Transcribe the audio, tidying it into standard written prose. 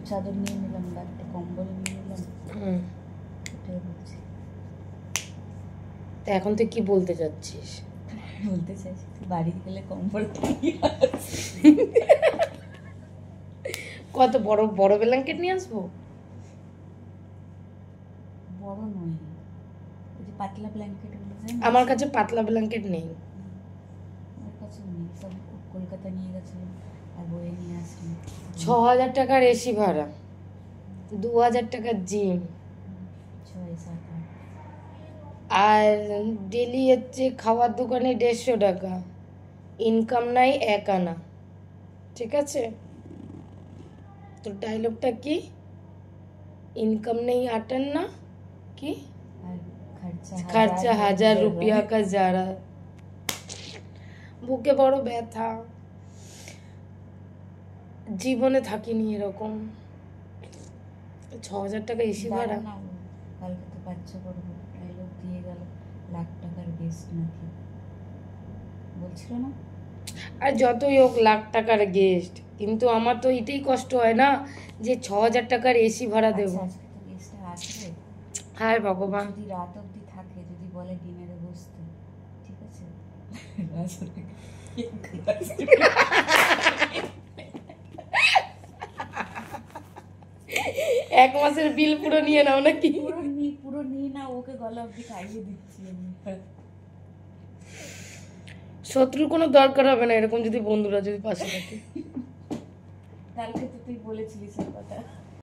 চাদর নিয়ে নিলাম বা একটা কম্বল নিয়ে নিলাম। এটাই বলছি। তা এখন তুই কি বলতে চাচ্ছিস? বলতে চাইছি বাড়ি গেলে কম্বল কত বড় বড় ব্ল্যাঙ্কেট নিয়ে আসবো? বড় নয়, ওই যে পাতলা ব্ল্যাঙ্কেট। আমার কাছে পাতলা ব্ল্যাঙ্কেট নেই। আমার কাছে নেই, সব কলকাতা নিয়ে গেছিলাম আর বয়ে নিয়ে আসলাম। 6,000 টাকার এসি ভাড়া, 2,000 টাকার জিম, 6, 7, 8। আর ডেলি হচ্ছে খাওয়ার দোকানে 150 টাকা, ইনকাম নাই 1 আনা। ঠিক আছে, তোর ডায়লগটা কি? ইনকাম নেই 8 আনা কি? আর খরচা 1000 রুপিয়া কা যারা। বুকে বড় ব্যথা, জীবনে থাকিনি এরকম। 6,000 টাকা এসি ভাড়া। কালকে তো বাচ্চা করবো, ডায়লগ দিয়ে গেল, লাখ টাকার গেস্ট নাকি বলছিল না? আর যতই হোক লাখ টাকার গেস্ট, কিন্তু আমার তো এটাই কষ্ট হয় না যে 6,000 টাকার এসি ভাড়া দেবো। আজকে তো গেস্টটা আসবে। হায় ভগবান, যদি রাত অবধি থাকে, যদি বলে ডিনারে বসতে, ঠিক আছে? 1 মাসের বিল পুরো নিয়ে নাও নাকি? পুরো নিয়ে না, ওকে গলা অবধি খাইয়ে দিচ্ছি আমি। শত্রুর কোনো দরকার হবে না এরকম যদি বন্ধুরা যদি পাশে থাকে। কালকে তো তুই বলেছিলিস এই কথা।